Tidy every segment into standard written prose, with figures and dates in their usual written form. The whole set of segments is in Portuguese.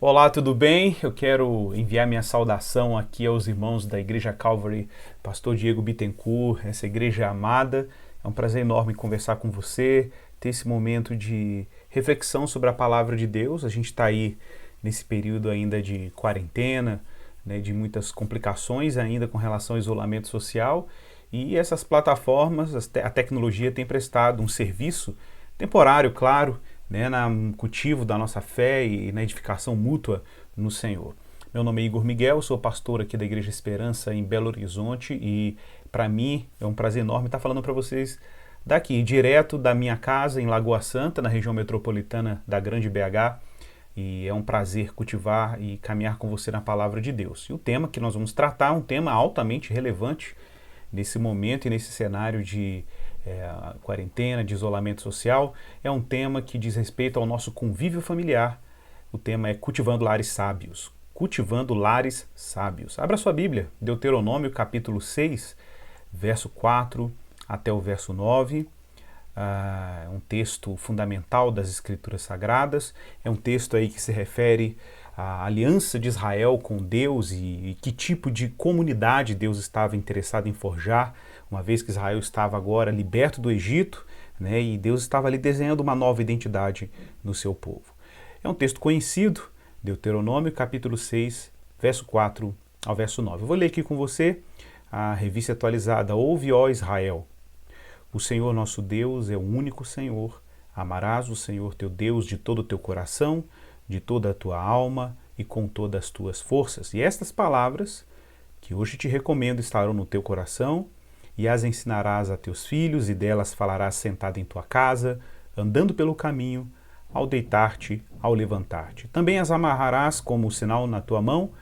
Olá, tudo bem? Eu quero enviar minha saudação aqui aos irmãos da Igreja Calvary, Pastor Diego Bittencourt, essa igreja amada. É um prazer enorme conversar com você, ter esse momento de reflexão sobre a palavra de Deus. A gente está aí nesse período ainda de quarentena, né, de muitas complicações ainda com relação ao isolamento social. E essas plataformas, a tecnologia tem prestado um serviço temporário, claro, né, no cultivo da nossa fé e na edificação mútua no Senhor. Meu nome é Igor Miguel, sou pastor aqui da Igreja Esperança em Belo Horizonte e para mim é um prazer enorme estar falando para vocês daqui, direto da minha casa em Lagoa Santa, na região metropolitana da Grande BH, e é um prazer cultivar e caminhar com você na Palavra de Deus. E o tema que nós vamos tratar é um tema altamente relevante nesse momento e nesse cenário de quarentena, de isolamento social. É um tema que diz respeito ao nosso convívio familiar. O tema é Cultivando Lares Sábios. Cultivando Lares Sábios. Abra sua Bíblia, Deuteronômio capítulo 6, verso 4 até o verso 9. É um texto fundamental das Escrituras Sagradas. É um texto aí que se refere à aliança de Israel com Deus e que tipo de comunidade Deus estava interessado em forjar, uma vez que Israel estava agora liberto do Egito, né, e Deus estava ali desenhando uma nova identidade no seu povo. É um texto conhecido, Deuteronômio capítulo 6, verso 4 ao verso 9. Eu vou ler aqui com você a revista atualizada. Ouve, ó Israel, o Senhor nosso Deus é o único Senhor. Amarás o Senhor teu Deus de todo o teu coração, de toda a tua alma e com todas as tuas forças. E estas palavras que hoje te recomendo estarão no teu coração, e as ensinarás a teus filhos, e delas falarás sentado em tua casa, andando pelo caminho, ao deitar-te, ao levantar-te. Também as amarrarás como sinal na tua mão,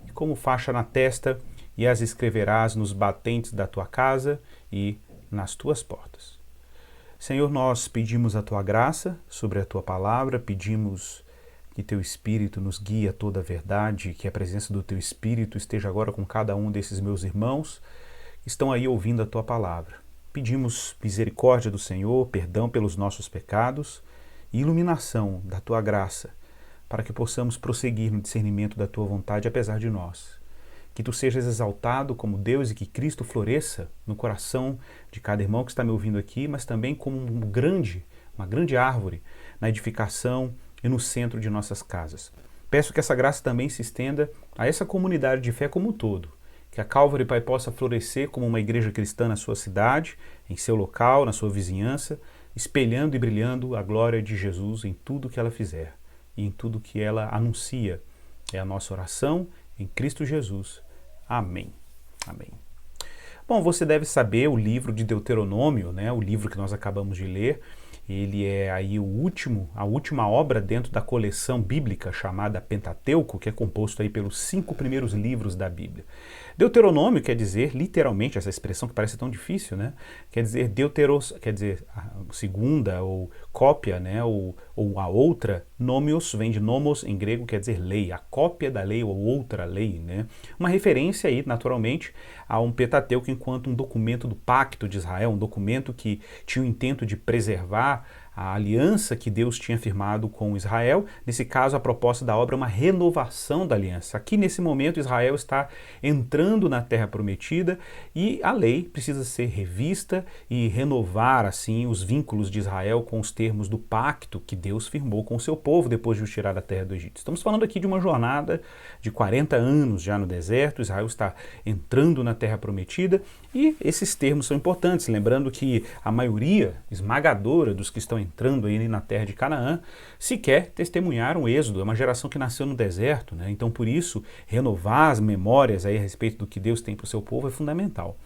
e como faixa na testa, e as escreverás nos batentes da tua casa e nas tuas portas. Senhor, nós pedimos a tua graça sobre a tua palavra, pedimos que teu Espírito nos guie a toda a verdade, que a presença do teu Espírito esteja agora com cada um desses meus irmãos que estão aí ouvindo a tua palavra. Pedimos misericórdia do Senhor, perdão pelos nossos pecados e iluminação da tua graça, para que possamos prosseguir no discernimento da tua vontade apesar de nós. Que tu sejas exaltado como Deus e que Cristo floresça no coração de cada irmão que está me ouvindo aqui, mas também como uma grande árvore na edificação e no centro de nossas casas. Peço que essa graça também se estenda a essa comunidade de fé como um todo, que a Calvary, Pai, possa florescer como uma igreja cristã na sua cidade, em seu local, na sua vizinhança, espelhando e brilhando a glória de Jesus em tudo que ela fizer e em tudo que ela anuncia. É a nossa oração em Cristo Jesus. Amém. Amém. Bom, você deve saber o livro de Deuteronômio, né, o livro que nós acabamos de ler. Ele é aí a última obra dentro da coleção bíblica chamada Pentateuco, que é composto aí pelos 5 primeiros livros da Bíblia. Deuteronômio quer dizer, literalmente, essa expressão que parece tão difícil, né? Quer dizer quer dizer a segunda ou cópia, né? Ou a outra. Nômios vem de nomos em grego, quer dizer lei, a cópia da lei ou outra lei, né? Uma referência aí, naturalmente, a um Pentateuco enquanto um documento do pacto de Israel, um documento que tinha o intento de preservar a aliança que Deus tinha firmado com Israel. Nesse caso, a proposta da obra é uma renovação da aliança. Aqui, nesse momento, Israel está entrando na Terra Prometida e a lei precisa ser revista e renovar, assim, os vínculos de Israel com os termos do pacto que Deus firmou com o seu povo depois de os tirar da terra do Egito. Estamos falando aqui de uma jornada de 40 anos já no deserto. Israel está entrando na Terra Prometida e esses termos são importantes, lembrando que a maioria esmagadora dos que estão entrando aí na terra de Canaã sequer testemunharam o êxodo. É uma geração que nasceu no deserto, né? Então, por isso, renovar as memórias aí a respeito do que Deus tem para o seu povo é fundamental.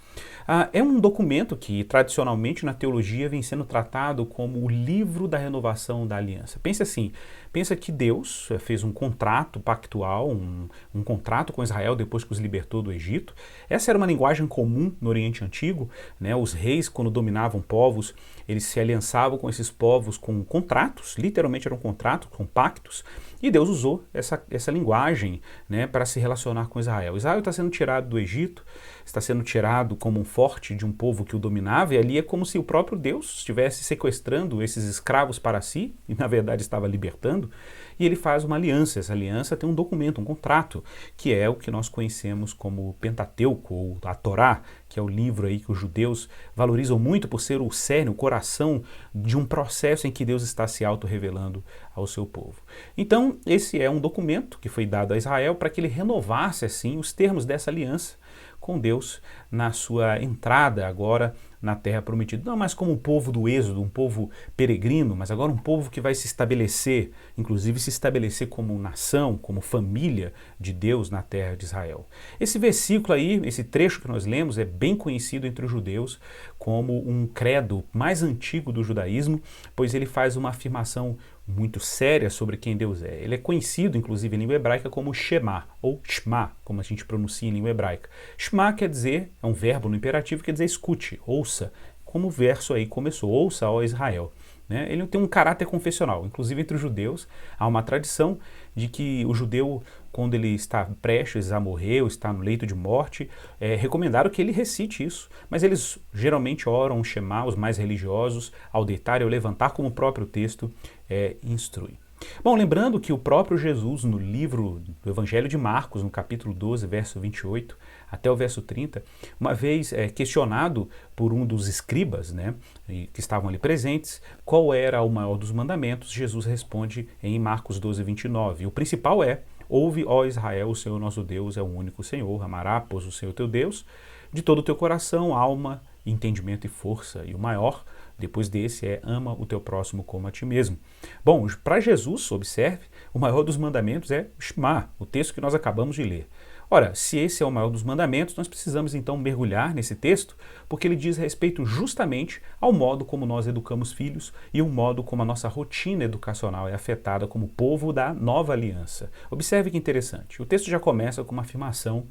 É um documento que tradicionalmente na teologia vem sendo tratado como o livro da renovação da aliança. Pensa assim, pensa que Deus fez um contrato pactual, um contrato com Israel depois que os libertou do Egito. Essa era uma linguagem comum no Oriente Antigo, né? Os reis, quando dominavam povos, eles se aliançavam com esses povos com contratos, literalmente eram contratos, com pactos, e Deus usou essa linguagem, né, para se relacionar com Israel. Israel está sendo tirado do Egito, está sendo tirado como um forte de um povo que o dominava, e ali é como se o próprio Deus estivesse sequestrando esses escravos para si, e na verdade estava libertando, e ele faz uma aliança. Essa aliança tem um documento, um contrato, que é o que nós conhecemos como Pentateuco, ou a Torá, que é o livro aí que os judeus valorizam muito por ser o cerne, o coração de um processo em que Deus está se auto-revelando ao seu povo. Então, esse é um documento que foi dado a Israel para que ele renovasse, assim, os termos dessa aliança com Deus na sua entrada agora na terra prometida. Não mais como um povo do êxodo, um povo peregrino, mas agora um povo que vai se estabelecer, inclusive se estabelecer como nação, como família de Deus na terra de Israel. Esse versículo aí, esse trecho que nós lemos, é bem conhecido entre os judeus como um credo mais antigo do judaísmo, pois ele faz uma afirmação muito séria sobre quem Deus é. Ele é conhecido, inclusive, em língua hebraica como Shema, ou Shema, como a gente pronuncia em língua hebraica. Shema quer dizer, é um verbo no imperativo, quer dizer escute, ouça, como o verso aí começou, ouça, ó Israel. Né? Ele tem um caráter confessional, inclusive entre os judeus há uma tradição de que o judeu, quando ele está prestes a morrer ou está no leito de morte, é recomendado que ele recite isso, mas eles geralmente oram o Shema, os mais religiosos, ao deitar e ao levantar, como o próprio texto instrui. Bom, lembrando que o próprio Jesus, no livro do Evangelho de Marcos, no capítulo 12, verso 28 até o verso 30, uma vez questionado por um dos escribas, né, que estavam ali presentes, qual era o maior dos mandamentos, Jesus responde em Marcos 12, 29. O principal é: ouve, ó Israel, o Senhor nosso Deus é o único Senhor, amará, pois, o Senhor teu Deus, de todo o teu coração, alma, entendimento e força. E o maior, depois desse, é: ama o teu próximo como a ti mesmo. Bom, para Jesus, observe, o maior dos mandamentos é Shema, o texto que nós acabamos de ler. Ora, se esse é o maior dos mandamentos, nós precisamos então mergulhar nesse texto, porque ele diz respeito justamente ao modo como nós educamos filhos e o modo como a nossa rotina educacional é afetada como povo da nova aliança. Observe que interessante, o texto já começa com uma afirmação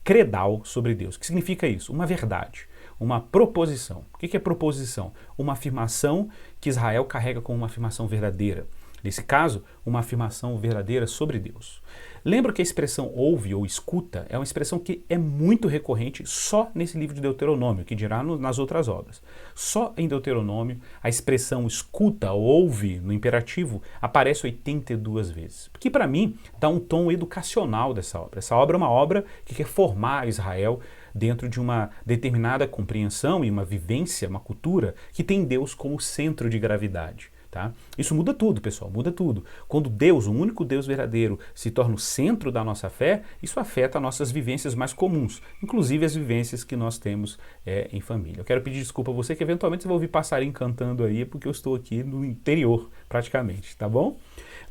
credal sobre Deus. O que significa isso? Uma verdade, uma proposição. O que é proposição? Uma afirmação que Israel carrega como uma afirmação verdadeira. Nesse caso, uma afirmação verdadeira sobre Deus. Lembra que a expressão ouve ou escuta é uma expressão que é muito recorrente só nesse livro de Deuteronômio, que dirá nas outras obras. Só em Deuteronômio a expressão escuta ou ouve no imperativo aparece 82 vezes. Porque para mim dá um tom educacional dessa obra. Essa obra é uma obra que quer formar Israel dentro de uma determinada compreensão e uma vivência, uma cultura que tem Deus como centro de gravidade. Tá? Isso muda tudo, pessoal, muda tudo. Quando Deus, o único Deus verdadeiro, se torna o centro da nossa fé, isso afeta nossas vivências mais comuns, inclusive as vivências que nós temos em família. Eu quero pedir desculpa a você que eventualmente você vai ouvir passarinho cantando aí, porque eu estou aqui no interior, praticamente, tá bom?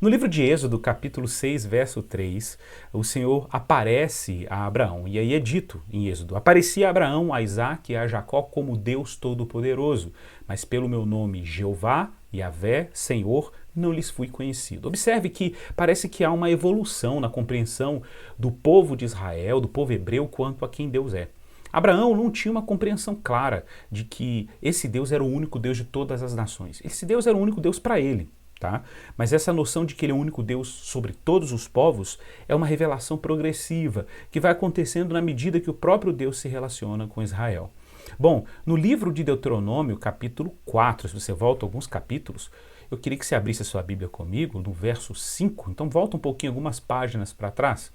No livro de Êxodo, capítulo 6, verso 3, o Senhor aparece a Abraão, e aí é dito em Êxodo: aparecia a Abraão, a Isaque e a Jacó como Deus Todo-Poderoso, mas pelo meu nome Jeová, Yahvé, Senhor, não lhes fui conhecido. Observe que parece que há uma evolução na compreensão do povo de Israel, do povo hebreu, quanto a quem Deus é. Abraão não tinha uma compreensão clara de que esse Deus era o único Deus de todas as nações. Esse Deus era o único Deus para ele. Tá? Mas essa noção de que ele é o único Deus sobre todos os povos é uma revelação progressiva que vai acontecendo na medida que o próprio Deus se relaciona com Israel. Bom, no livro de Deuteronômio, capítulo 4, se você volta alguns capítulos, eu queria que você abrisse a sua Bíblia comigo, no verso 5, então volta um pouquinho, algumas páginas para trás.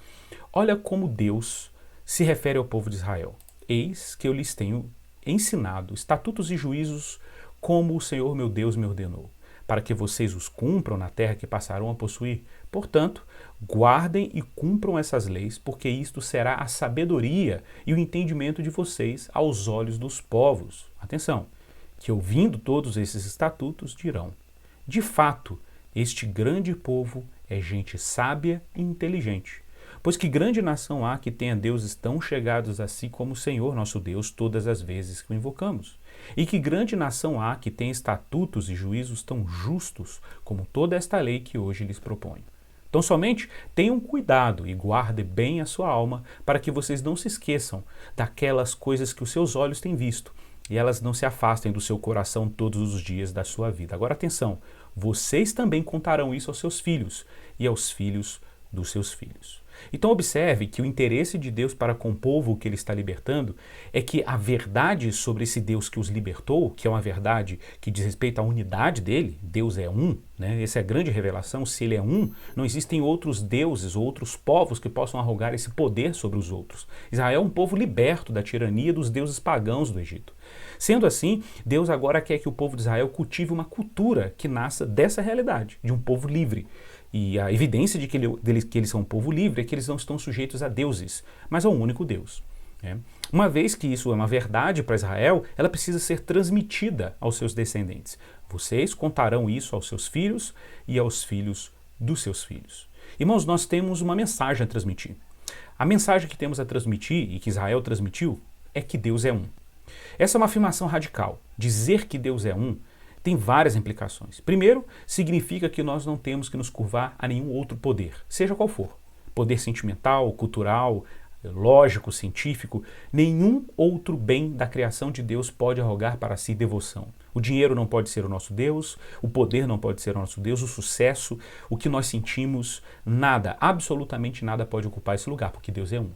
Olha como Deus se refere ao povo de Israel. Eis que eu lhes tenho ensinado estatutos e juízos como o Senhor meu Deus me ordenou, para que vocês os cumpram na terra que passarão a possuir. Portanto, guardem e cumpram essas leis, porque isto será a sabedoria e o entendimento de vocês aos olhos dos povos. Atenção, que ouvindo todos esses estatutos dirão: de fato, este grande povo é gente sábia e inteligente. Pois que grande nação há que tenha deuses tão chegados a si como o Senhor nosso Deus todas as vezes que o invocamos? E que grande nação há que tenha estatutos e juízos tão justos como toda esta lei que hoje lhes proponho? Então somente tenham cuidado e guardem bem a sua alma para que vocês não se esqueçam daquelas coisas que os seus olhos têm visto e elas não se afastem do seu coração todos os dias da sua vida. Agora atenção, vocês também contarão isso aos seus filhos e aos filhos dos seus filhos. Então observe que o interesse de Deus para com o povo que ele está libertando é que a verdade sobre esse Deus que os libertou, que é uma verdade que diz respeito à unidade dele, Deus é um, né? Essa é a grande revelação, se ele é um, não existem outros deuses ou outros povos que possam arrogar esse poder sobre os outros. Israel é um povo liberto da tirania dos deuses pagãos do Egito. Sendo assim, Deus agora quer que o povo de Israel cultive uma cultura que nasça dessa realidade, de um povo livre. E a evidência de que eles são um povo livre é que eles não estão sujeitos a deuses, mas a um único Deus. Né? Uma vez que isso é uma verdade para Israel, ela precisa ser transmitida aos seus descendentes. Vocês contarão isso aos seus filhos e aos filhos dos seus filhos. Irmãos, nós temos uma mensagem a transmitir. A mensagem que temos a transmitir e que Israel transmitiu é que Deus é um. Essa é uma afirmação radical. Dizer que Deus é um tem várias implicações. Primeiro, significa que nós não temos que nos curvar a nenhum outro poder, seja qual for. Poder sentimental, cultural, lógico, científico, nenhum outro bem da criação de Deus pode arrogar para si devoção. O dinheiro não pode ser o nosso Deus, o poder não pode ser o nosso Deus, o sucesso, o que nós sentimos, nada, absolutamente nada pode ocupar esse lugar, porque Deus é um.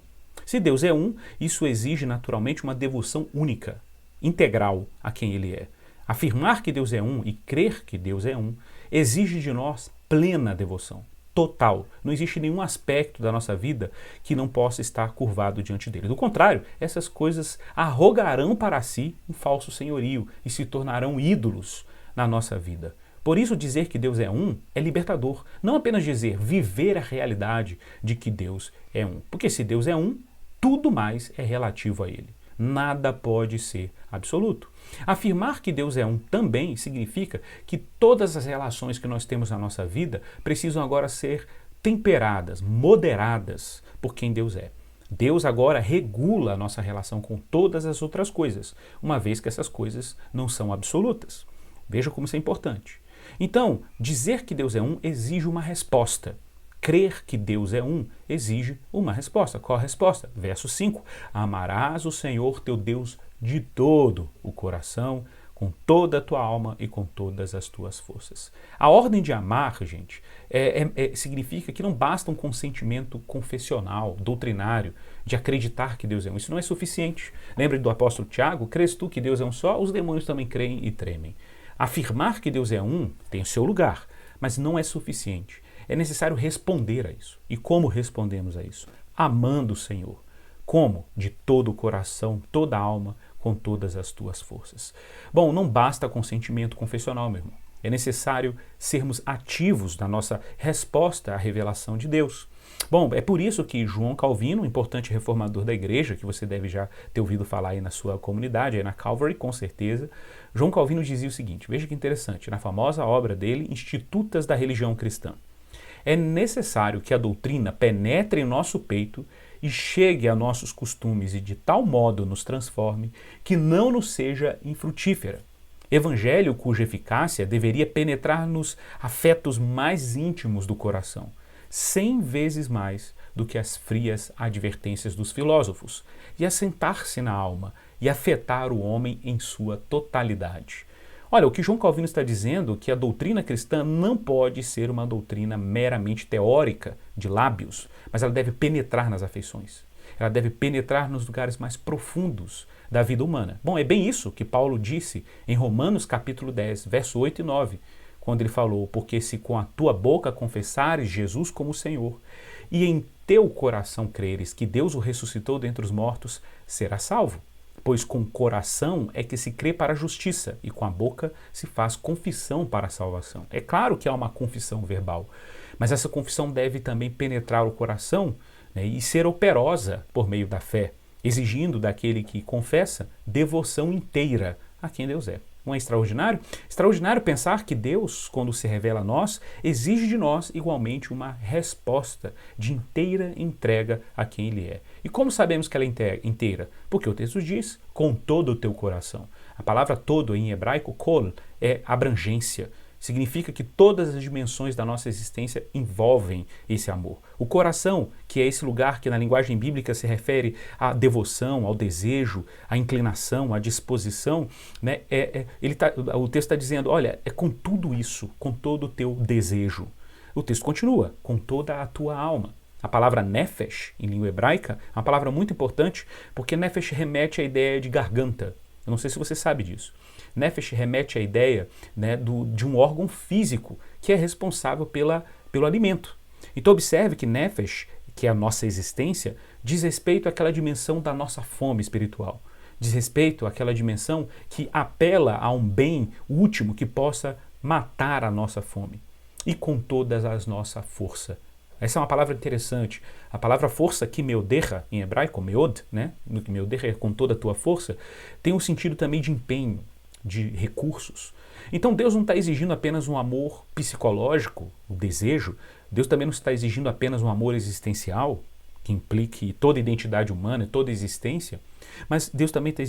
Se Deus é um, isso exige naturalmente uma devoção única, integral a quem Ele é. Afirmar que Deus é um e crer que Deus é um exige de nós plena devoção, total. Não existe nenhum aspecto da nossa vida que não possa estar curvado diante dele. Do contrário, essas coisas arrogarão para si um falso senhorio e se tornarão ídolos na nossa vida. Por isso, dizer que Deus é um é libertador. Não apenas dizer, viver a realidade de que Deus é um. Porque se Deus é um, tudo mais é relativo a ele. Nada pode ser absoluto. Afirmar que Deus é um também significa que todas as relações que nós temos na nossa vida precisam agora ser temperadas, moderadas por quem Deus é. Deus agora regula a nossa relação com todas as outras coisas, uma vez que essas coisas não são absolutas. Veja como isso é importante. Então, dizer que Deus é um exige uma resposta. Crer que Deus é um exige uma resposta. Qual a resposta? Verso 5. Amarás o Senhor teu Deus de todo o coração, com toda a tua alma e com todas as tuas forças. A ordem de amar, gente, significa que não basta um consentimento confessional, doutrinário, de acreditar que Deus é um. Isso não é suficiente. Lembre do apóstolo Tiago, crês tu que Deus é um só? Os demônios também creem e tremem. Afirmar que Deus é um tem o seu lugar, mas não é suficiente. É necessário responder a isso. E como respondemos a isso? Amando o Senhor. Como? De todo o coração, toda a alma, com todas as tuas forças. Bom, não basta consentimento confessional, meu irmão. É necessário sermos ativos na nossa resposta à revelação de Deus. Bom, é por isso que João Calvino, um importante reformador da igreja, que você deve já ter ouvido falar aí na sua comunidade, aí na Calvary, com certeza, João Calvino dizia o seguinte, veja que interessante, na famosa obra dele, Institutas da Religião Cristã. É necessário que a doutrina penetre em nosso peito e chegue a nossos costumes e de tal modo nos transforme que não nos seja infrutífera. Evangelho cuja eficácia deveria penetrar nos afetos mais íntimos do coração, 100 vezes mais do que as frias advertências dos filósofos, e assentar-se na alma e afetar o homem em sua totalidade. Olha, o que João Calvino está dizendo é que a doutrina cristã não pode ser uma doutrina meramente teórica, de lábios, mas ela deve penetrar nas afeições. Ela deve penetrar nos lugares mais profundos da vida humana. Bom, é bem isso que Paulo disse em Romanos capítulo 10, verso 8 e 9, quando ele falou, porque se com a tua boca confessares Jesus como Senhor e em teu coração creres que Deus o ressuscitou dentre os mortos, serás salvo. Pois com o coração é que se crê para a justiça e com a boca se faz confissão para a salvação. É claro que há uma confissão verbal, mas essa confissão deve também penetrar o coração, né, e ser operosa por meio da fé, exigindo daquele que confessa devoção inteira a quem Deus é. Não é extraordinário? Extraordinário pensar que Deus, quando se revela a nós, exige de nós igualmente uma resposta de inteira entrega a quem Ele é. E como sabemos que ela é inteira? Porque o texto diz, com todo o teu coração. A palavra todo em hebraico, kol, é abrangência. Significa que todas as dimensões da nossa existência envolvem esse amor. O coração, que é esse lugar que na linguagem bíblica se refere à devoção, ao desejo, à inclinação, à disposição, né? O texto está dizendo, olha, é com tudo isso, com todo o teu desejo. O texto continua, com toda a tua alma. A palavra nefesh, em língua hebraica, é uma palavra muito importante, porque nefesh remete à ideia de garganta. Eu não sei se você sabe disso. Nefesh remete à ideia, né, de um órgão físico que é responsável pelo alimento. Então observe que nefesh, que é a nossa existência, diz respeito àquela dimensão da nossa fome espiritual. Diz respeito àquela dimensão que apela a um bem último que possa matar a nossa fome. E com todas as nossa força. Essa é uma palavra interessante. A palavra força, kimeoderra, em hebraico, meod, né? Kimeoderra é com toda a tua força, tem um sentido também de empenho, de recursos. Então Deus não está exigindo apenas um amor psicológico, o desejo. Deus também não está exigindo apenas um amor existencial, que implique toda a identidade humana, toda a existência. Mas Deus também está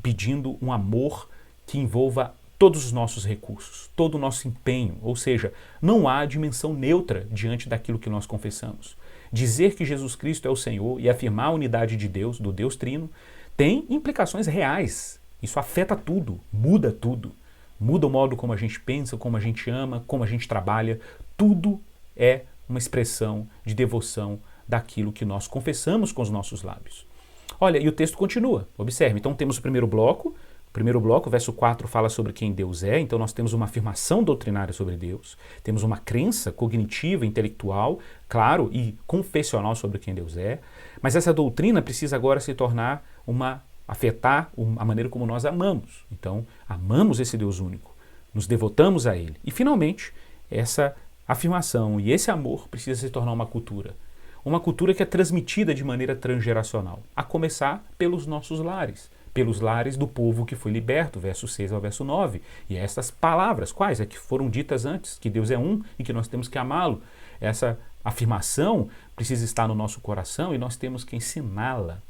pedindo um amor que envolva todos os nossos recursos, todo o nosso empenho, ou seja, não há dimensão neutra diante daquilo que nós confessamos. Dizer que Jesus Cristo é o Senhor e afirmar a unidade de Deus, do Deus Trino, tem implicações reais. Isso afeta tudo, muda o modo como a gente pensa, como a gente ama, como a gente trabalha. Tudo é uma expressão de devoção daquilo que nós confessamos com os nossos lábios. Olha, e o texto continua, observe. Então temos o primeiro bloco. O primeiro bloco, verso 4, fala sobre quem Deus é. Então nós temos uma afirmação doutrinária sobre Deus. Temos uma crença cognitiva, intelectual, claro, e confessional sobre quem Deus é. Mas essa doutrina precisa agora se tornar afetar a maneira como nós amamos. Então, amamos esse Deus único, nos devotamos a Ele. E, finalmente, essa afirmação e esse amor precisa se tornar uma cultura. Uma cultura que é transmitida de maneira transgeracional, a começar pelos nossos lares, pelos lares do povo que foi liberto, verso 6 ao verso 9. E essas palavras, quais? É que foram ditas antes, que Deus é um e que nós temos que amá-lo. Essa afirmação precisa estar no nosso coração e nós temos que ensiná-la.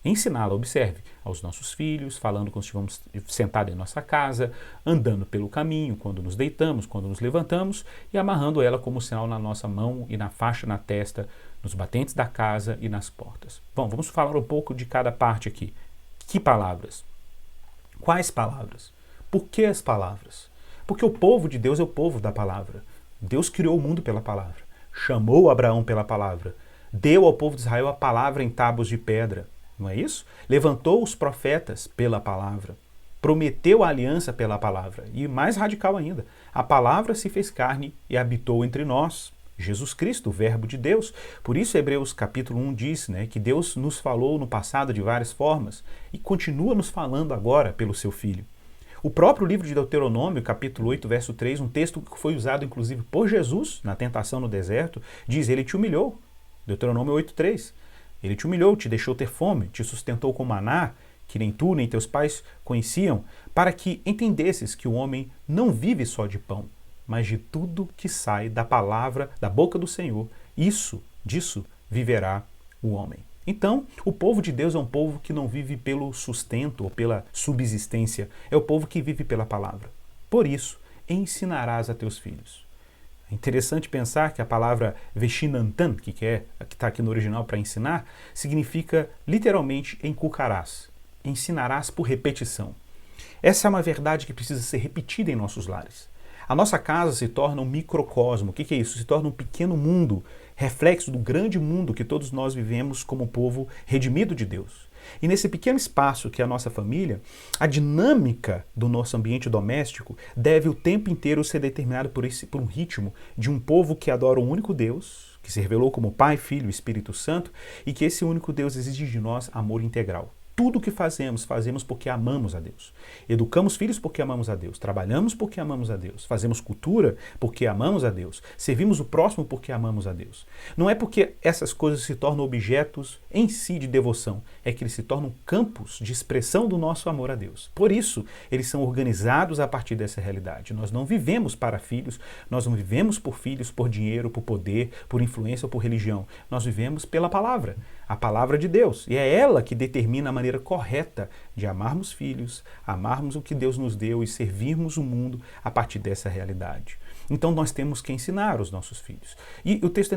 Ensiná-la, observe, aos nossos filhos, falando quando estivermos sentados em nossa casa, andando pelo caminho, quando nos deitamos, quando nos levantamos e amarrando ela como sinal na nossa mão e na faixa na testa, nos batentes da casa e nas portas. Bom, vamos falar um pouco de cada parte aqui. Que palavras? Quais palavras? Por que as palavras? Porque o povo de Deus é o povo da palavra. Deus criou o mundo pela palavra, chamou Abraão pela palavra, deu ao povo de Israel a palavra em tábuas de pedra. Não é isso? Levantou os profetas pela palavra, prometeu a aliança pela palavra e, mais radical ainda, a palavra se fez carne e habitou entre nós. Jesus Cristo, o verbo de Deus. Por isso Hebreus capítulo 1 diz, né, que Deus nos falou no passado de várias formas e continua nos falando agora pelo seu Filho. O próprio livro de Deuteronômio, capítulo 8, verso 3, um texto que foi usado inclusive por Jesus na tentação no deserto, diz, ele te humilhou. Deuteronômio 8:3. Ele te humilhou, te deixou ter fome, te sustentou com maná, que nem tu nem teus pais conheciam, para que entendesses que o homem não vive só de pão, mas de tudo que sai da palavra, da boca do Senhor. Disso viverá o homem. Então, o povo de Deus é um povo que não vive pelo sustento ou pela subsistência, é o povo que vive pela palavra. Por isso, ensinarás a teus filhos. É interessante pensar que a palavra veshinantan, que está aqui no original para ensinar, significa literalmente inculcarás, ensinarás por repetição. Essa é uma verdade que precisa ser repetida em nossos lares. A nossa casa se torna um microcosmo. O que é isso? Se torna um pequeno mundo, reflexo do grande mundo que todos nós vivemos como povo redimido de Deus. E nesse pequeno espaço que é a nossa família, a dinâmica do nosso ambiente doméstico deve o tempo inteiro ser determinada por um ritmo de um povo que adora um único Deus, que se revelou como Pai, Filho e Espírito Santo, e que esse único Deus exige de nós amor integral. Tudo o que fazemos porque amamos a Deus. Educamos filhos porque amamos a Deus. Trabalhamos porque amamos a Deus. Fazemos cultura porque amamos a Deus. Servimos o próximo porque amamos a Deus. Não é porque essas coisas se tornam objetos em si de devoção. É que eles se tornam campos de expressão do nosso amor a Deus. Por isso, eles são organizados a partir dessa realidade. Nós não vivemos para filhos, nós não vivemos por filhos, por dinheiro, por poder, por influência ou por religião. Nós vivemos pela palavra. A palavra de Deus. E é ela que determina a maneira correta de amarmos filhos, amarmos o que Deus nos deu e servirmos o mundo a partir dessa realidade. Então nós temos que ensinar os nossos filhos. E o texto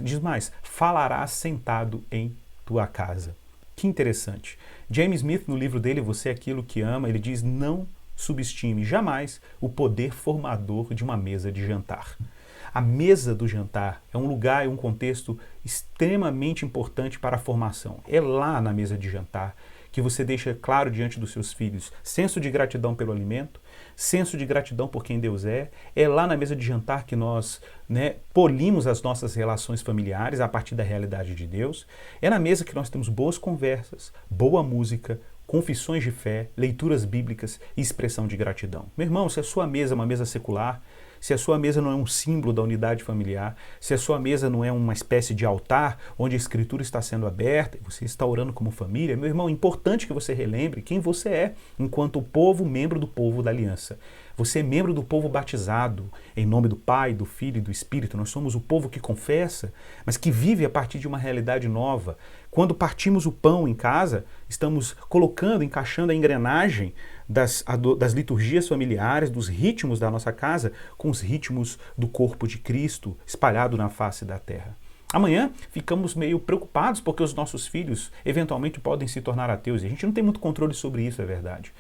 diz mais, falarás sentado em tua casa. Que interessante. James Smith, no livro dele, Você é Aquilo que Ama, ele diz, não subestime jamais o poder formador de uma mesa de jantar. a mesa do jantar é um lugar e um contexto extremamente importante para a formação. É lá na mesa de jantar que você deixa claro diante dos seus filhos senso de gratidão pelo alimento, senso de gratidão por quem Deus é. É lá na mesa de jantar que nós polimos as nossas relações familiares a partir da realidade de Deus. É na mesa que nós temos boas conversas, boa música, confissões de fé, leituras bíblicas e expressão de gratidão. Meu irmão, se a sua mesa é uma mesa secular, se a sua mesa não é um símbolo da unidade familiar, se a sua mesa não é uma espécie de altar onde a escritura está sendo aberta e você está orando como família, meu irmão, é importante que você relembre quem você é enquanto povo, membro do povo da aliança. Você é membro do povo batizado em nome do Pai, do Filho e do Espírito. Nós somos o povo que confessa, mas que vive a partir de uma realidade nova. Quando partimos o pão em casa, estamos colocando, encaixando a engrenagem das liturgias familiares, dos ritmos da nossa casa, com os ritmos do corpo de Cristo espalhado na face da terra. Amanhã ficamos meio preocupados porque os nossos filhos eventualmente podem se tornar ateus. E a gente não tem muito controle sobre isso, é verdade.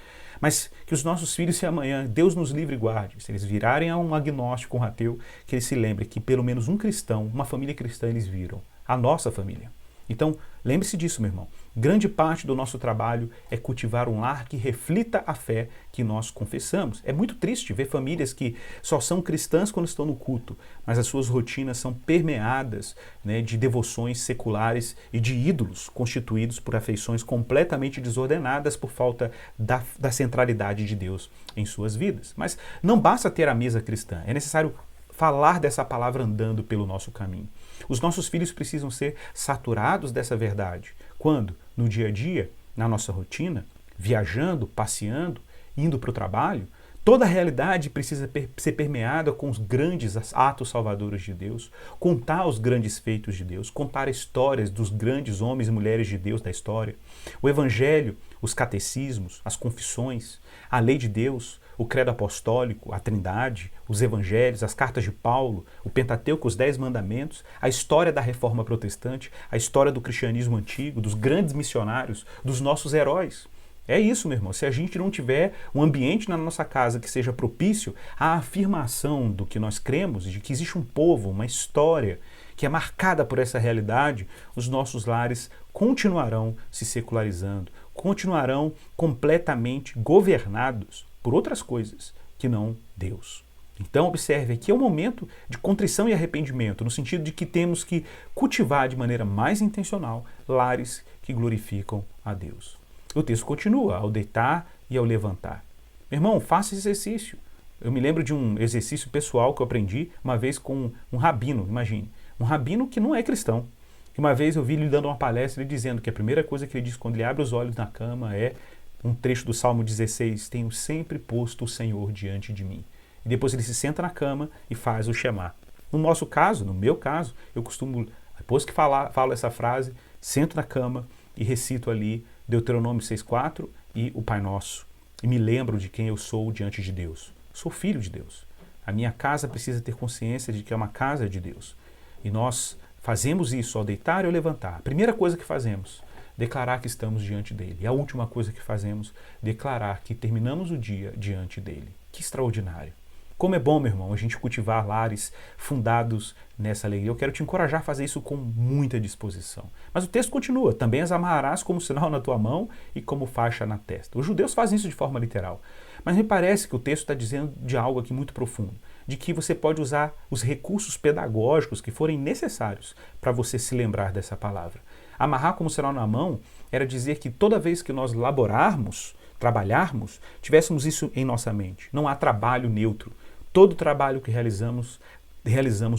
Mas que os nossos filhos, se amanhã Deus nos livre e guarde, se eles virarem a um agnóstico, um ateu, que eles se lembrem que pelo menos um cristão, uma família cristã eles viram. A nossa família. Então, lembre-se disso, meu irmão. Grande parte do nosso trabalho é cultivar um lar que reflita a fé que nós confessamos. É muito triste ver famílias que só são cristãs quando estão no culto, mas as suas rotinas são permeadas de devoções seculares e de ídolos constituídos por afeições completamente desordenadas por falta da centralidade de Deus em suas vidas. Mas não basta ter a mesa cristã, é necessário falar dessa palavra andando pelo nosso caminho. Os nossos filhos precisam ser saturados dessa verdade. Quando? No dia a dia, na nossa rotina, viajando, passeando, indo para o trabalho, toda a realidade precisa ser permeada com os grandes atos salvadores de Deus, contar os grandes feitos de Deus, contar histórias dos grandes homens e mulheres de Deus da história, o Evangelho, os catecismos, as confissões, a lei de Deus, o credo apostólico, a Trindade, os evangelhos, as cartas de Paulo, o Pentateuco, os 10 mandamentos, a história da Reforma Protestante, a história do cristianismo antigo, dos grandes missionários, dos nossos heróis. É isso, meu irmão. Se a gente não tiver um ambiente na nossa casa que seja propício à afirmação do que nós cremos, de que existe um povo, uma história que é marcada por essa realidade, os nossos lares continuarão se secularizando, continuarão completamente governados por outras coisas que não Deus. Então observe, aqui é um momento de contrição e arrependimento, no sentido de que temos que cultivar de maneira mais intencional lares que glorificam a Deus. O texto continua, ao deitar e ao levantar. Meu irmão, faça esse exercício. Eu me lembro de um exercício pessoal que eu aprendi uma vez com um rabino, imagine. Um rabino que não é cristão. Uma vez eu vi ele dando uma palestra e dizendo que a primeira coisa que ele diz quando ele abre os olhos na cama é um trecho do Salmo 16, tenho sempre posto o Senhor diante de mim. E depois ele se senta na cama e faz o Shema. No nosso caso, no meu caso, eu costumo, depois que falo essa frase, sento na cama e recito ali Deuteronômio 6,4 e o Pai Nosso. E me lembro de quem eu sou diante de Deus. Sou filho de Deus. A minha casa precisa ter consciência de que é uma casa de Deus. E nós fazemos isso ao deitar e ao levantar. A primeira coisa que fazemos, declarar que estamos diante dele. E a última coisa que fazemos, declarar que terminamos o dia diante dele. Que extraordinário. Como é bom, meu irmão, a gente cultivar lares fundados nessa alegria. Eu quero te encorajar a fazer isso com muita disposição. Mas o texto continua. Também as amarrarás como sinal na tua mão e como faixa na testa. Os judeus fazem isso de forma literal. Mas me parece que o texto está dizendo de algo aqui muito profundo. De que você pode usar os recursos pedagógicos que forem necessários para você se lembrar dessa palavra. Amarrar como sinal na mão era dizer que toda vez que nós laborarmos, trabalharmos, tivéssemos isso em nossa mente. Não há trabalho neutro. Todo trabalho que realizamos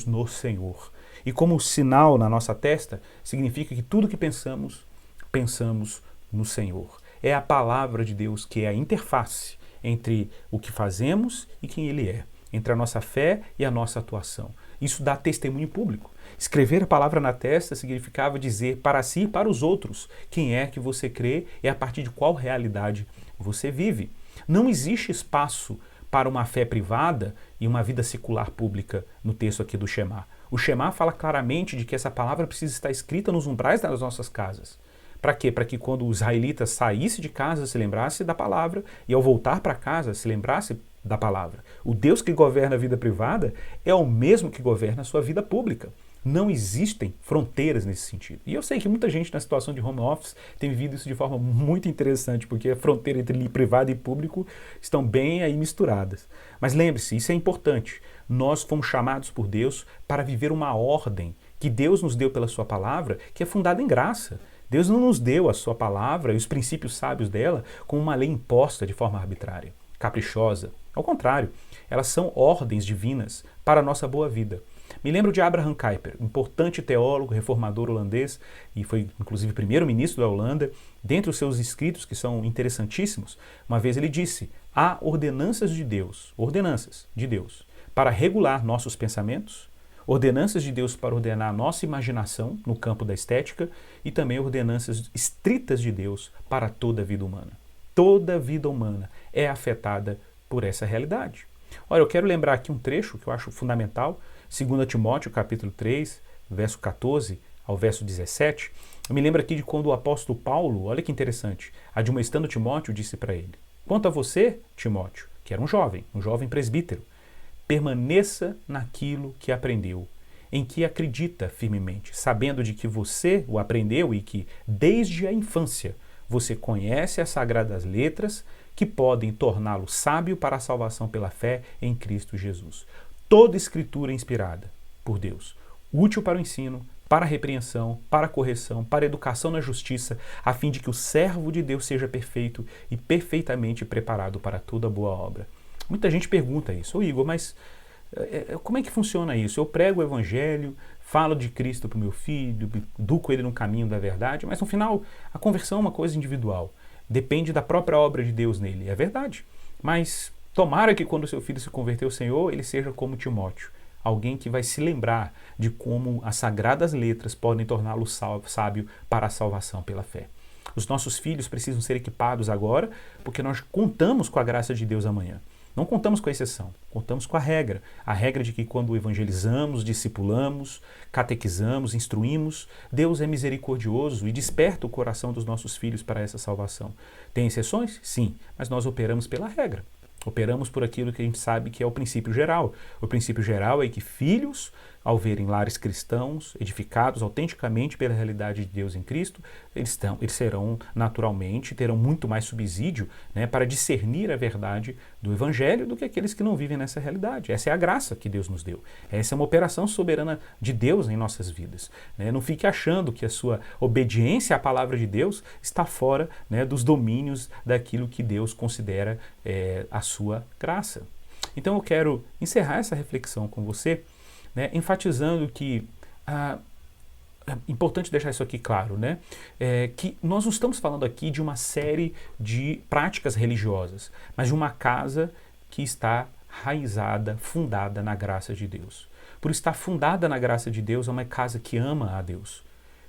no Senhor. E como sinal na nossa testa, significa que tudo que pensamos, pensamos no Senhor. É a palavra de Deus que é a interface entre o que fazemos e quem Ele é. Entre a nossa fé e a nossa atuação. Isso dá testemunho público. Escrever a palavra na testa significava dizer para si e para os outros quem é que você crê e a partir de qual realidade você vive. Não existe espaço para uma fé privada e uma vida secular pública no texto aqui do Shema. O Shema fala claramente de que essa palavra precisa estar escrita nos umbrais das nossas casas. Para quê? Para que quando os israelitas saíssem de casa se lembrasse da palavra e ao voltar para casa se lembrasse da palavra. O Deus que governa a vida privada é o mesmo que governa a sua vida pública. Não existem fronteiras nesse sentido. E eu sei que muita gente na situação de home office tem vivido isso de forma muito interessante, porque a fronteira entre privado e público estão bem aí misturadas. Mas lembre-se, isso é importante. Nós fomos chamados por Deus para viver uma ordem que Deus nos deu pela sua palavra, que é fundada em graça. Deus não nos deu a sua palavra e os princípios sábios dela como uma lei imposta de forma arbitrária, caprichosa. Ao contrário, elas são ordens divinas para a nossa boa vida. Me lembro de Abraham Kuyper, importante teólogo, reformador holandês, e foi inclusive primeiro-ministro da Holanda. Dentre os seus escritos, que são interessantíssimos, uma vez ele disse: há ordenanças de Deus, para regular nossos pensamentos, ordenanças de Deus para ordenar nossa imaginação no campo da estética e também ordenanças estritas de Deus para toda a vida humana. Toda a vida humana é afetada por essa realidade. Olha, eu quero lembrar aqui um trecho que eu acho fundamental, 2 Timóteo, capítulo 3, verso 14 ao verso 17. Eu me lembro aqui de quando o apóstolo Paulo, olha que interessante, admoestando Timóteo, disse para ele: quanto a você, Timóteo, que era um jovem presbítero, permaneça naquilo que aprendeu, em que acredita firmemente, sabendo de que você o aprendeu e que, desde a infância, você conhece as sagradas letras que podem torná-lo sábio para a salvação pela fé em Cristo Jesus. Toda escritura é inspirada por Deus, útil para o ensino, para a repreensão, para a correção, para a educação na justiça, a fim de que o servo de Deus seja perfeito e perfeitamente preparado para toda boa obra. Muita gente pergunta isso: ô Igor, mas como é que funciona isso? Eu prego o evangelho, falo de Cristo para o meu filho, educo ele no caminho da verdade, mas no final a conversão é uma coisa individual, depende da própria obra de Deus nele. É verdade, mas tomara que quando seu filho se converter ao Senhor, ele seja como Timóteo, alguém que vai se lembrar de como as sagradas letras podem torná-lo sábio para a salvação pela fé. Os nossos filhos precisam ser equipados agora, porque nós contamos com a graça de Deus amanhã. Não contamos com a exceção, contamos com a regra de que quando evangelizamos, discipulamos, catequizamos, instruímos, Deus é misericordioso e desperta o coração dos nossos filhos para essa salvação. Tem exceções? Sim, mas nós operamos pela regra. Operamos por aquilo que a gente sabe que é o princípio geral. O princípio geral é que filhos, ao verem lares cristãos, edificados autenticamente pela realidade de Deus em Cristo, eles serão naturalmente, terão muito mais subsídio, né, para discernir a verdade do Evangelho do que aqueles que não vivem nessa realidade. Essa é a graça que Deus nos deu. Essa é uma operação soberana de Deus em nossas vidas. Né? Não fique achando que a sua obediência à palavra de Deus está fora, né, dos domínios daquilo que Deus considera a sua graça. Então eu quero encerrar essa reflexão com você, né, enfatizando que é importante deixar isso aqui claro, né, que nós não estamos falando aqui de uma série de práticas religiosas, mas de uma casa que está raizada, fundada na graça de Deus. Por estar fundada na graça de Deus, é uma casa que ama a Deus.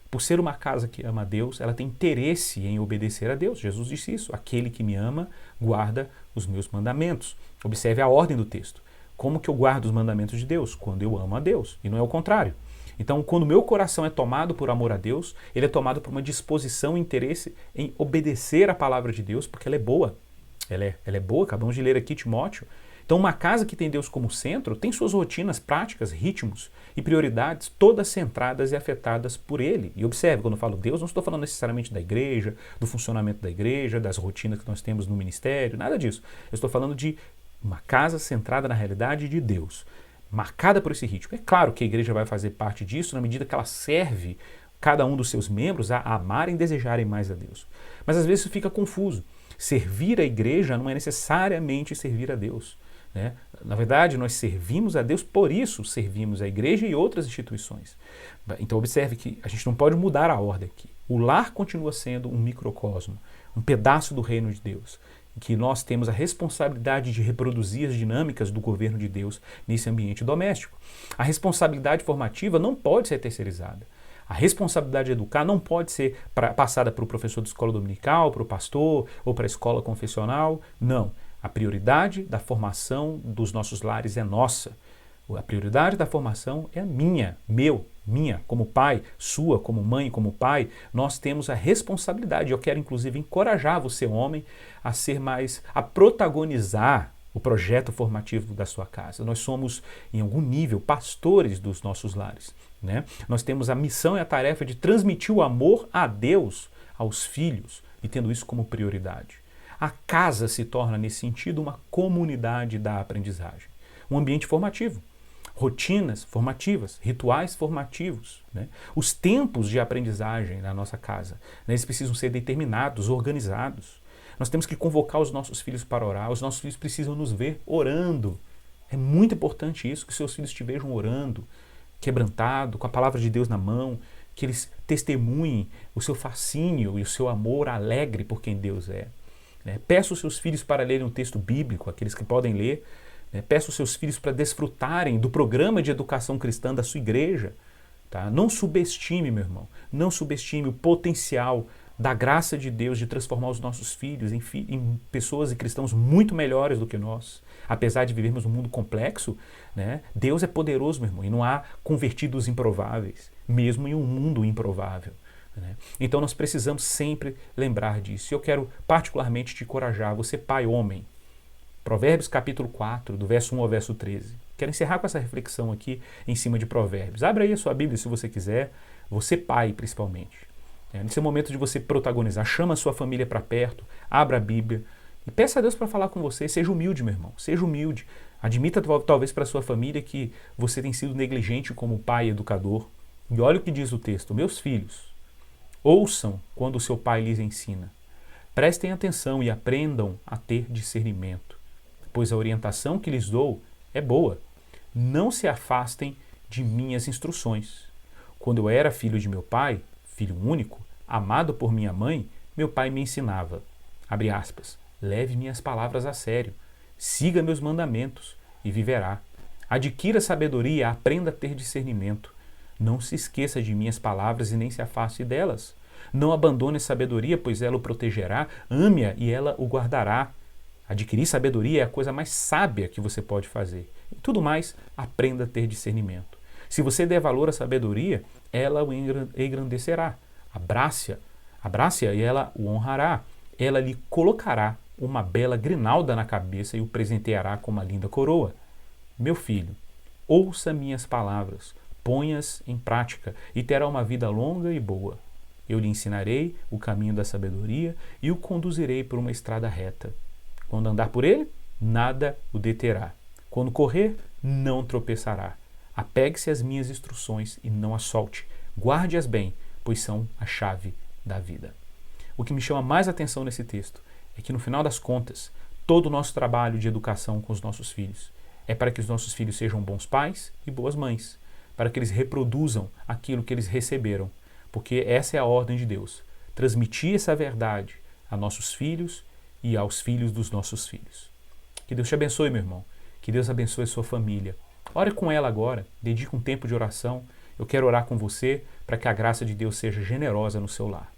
Por ser uma casa que ama a Deus, ela tem interesse em obedecer a Deus. Jesus disse isso: aquele que me ama guarda os meus mandamentos. Observe a ordem do texto. Como que eu guardo os mandamentos de Deus? Quando eu amo a Deus, e não é o contrário. Então, quando o meu coração é tomado por amor a Deus, ele é tomado por uma disposição e interesse em obedecer a palavra de Deus, porque ela é boa. Ela é boa, acabamos de ler aqui Timóteo. Então, uma casa que tem Deus como centro tem suas rotinas, práticas, ritmos e prioridades todas centradas e afetadas por Ele. E observe, quando eu falo Deus, não estou falando necessariamente da igreja, do funcionamento da igreja, das rotinas que nós temos no ministério, nada disso. Eu estou falando de uma casa centrada na realidade de Deus, marcada por esse ritmo. É claro que a igreja vai fazer parte disso na medida que ela serve cada um dos seus membros a amarem e desejarem mais a Deus. Mas às vezes isso fica confuso. Servir a igreja não é necessariamente servir a Deus. Né? Na verdade, nós servimos a Deus, por isso servimos a igreja e outras instituições. Então observe que a gente não pode mudar a ordem aqui. O lar continua sendo um microcosmo, um pedaço do reino de Deus, em que nós temos a responsabilidade de reproduzir as dinâmicas do governo de Deus nesse ambiente doméstico. A responsabilidade formativa não pode ser terceirizada. A responsabilidade de educar não pode ser passada para o professor de escola dominical, para o pastor ou para a escola confessional. Não. A prioridade da formação dos nossos lares é nossa. A prioridade da formação é minha, como pai, sua como mãe, como pai. Nós temos a responsabilidade. Eu quero inclusive encorajar você, homem, a protagonizar o projeto formativo da sua casa. Nós somos, em algum nível, pastores dos nossos lares, né? Nós temos a missão e a tarefa de transmitir o amor a Deus aos filhos e tendo isso como prioridade. A casa se torna, nesse sentido, uma comunidade da aprendizagem, um ambiente formativo. Rotinas formativas, rituais formativos, né? Os tempos de aprendizagem na nossa casa, né? Eles precisam ser determinados, organizados. Nós temos que convocar os nossos filhos para orar, os nossos filhos precisam nos ver orando. É muito importante isso, que seus filhos te vejam orando, quebrantado, com a palavra de Deus na mão, que eles testemunhem o seu fascínio e o seu amor alegre por quem Deus é. Né? Peça os seus filhos para lerem um texto bíblico, aqueles que podem ler. Peça os seus filhos para desfrutarem do programa de educação cristã da sua igreja. Tá? Não subestime, meu irmão, não subestime o potencial da graça de Deus de transformar os nossos filhos em pessoas e cristãos muito melhores do que nós. Apesar de vivermos um mundo complexo, né? Deus é poderoso, meu irmão, e não há convertidos improváveis, mesmo em um mundo improvável. Né? Então nós precisamos sempre lembrar disso. E eu quero particularmente te encorajar, você pai homem, Provérbios capítulo 4, do verso 1 ao verso 13. Quero encerrar com essa reflexão aqui em cima de Provérbios. Abra aí a sua Bíblia se você quiser, você pai principalmente. Nesse momento de você protagonizar, chama a sua família para perto, abra a Bíblia e peça a Deus para falar com você. Seja humilde, meu irmão, seja humilde. Admita talvez para a sua família que você tem sido negligente como pai e educador. E olha o que diz o texto: meus filhos, ouçam quando o seu pai lhes ensina. Prestem atenção e aprendam a ter discernimento, pois a orientação que lhes dou é boa. Não se afastem de minhas instruções. Quando eu era filho de meu pai, filho único, amado por minha mãe, meu pai me ensinava, abre aspas, leve minhas palavras a sério, siga meus mandamentos e viverá. Adquira sabedoria, aprenda a ter discernimento. Não se esqueça de minhas palavras e nem se afaste delas. Não abandone a sabedoria, pois ela o protegerá, ame-a e ela o guardará. Adquirir sabedoria é a coisa mais sábia que você pode fazer. E tudo mais, aprenda a ter discernimento. Se você der valor à sabedoria, ela o engrandecerá. Abrace-a e ela o honrará. Ela lhe colocará uma bela grinalda na cabeça e o presenteará com uma linda coroa. Meu filho, ouça minhas palavras, ponha-as em prática e terá uma vida longa e boa. Eu lhe ensinarei o caminho da sabedoria e o conduzirei por uma estrada reta. Quando andar por ele, nada o deterá. Quando correr, não tropeçará. Apegue-se às minhas instruções e não as solte. Guarde-as bem, pois são a chave da vida. O que me chama mais atenção nesse texto é que, no final das contas, todo o nosso trabalho de educação com os nossos filhos é para que os nossos filhos sejam bons pais e boas mães, para que eles reproduzam aquilo que eles receberam, porque essa é a ordem de Deus, transmitir essa verdade a nossos filhos e aos filhos dos nossos filhos. Que Deus te abençoe, meu irmão. Que Deus abençoe a sua família. Ore com ela agora, dedique um tempo de oração. Eu quero orar com você para que a graça de Deus seja generosa no seu lar.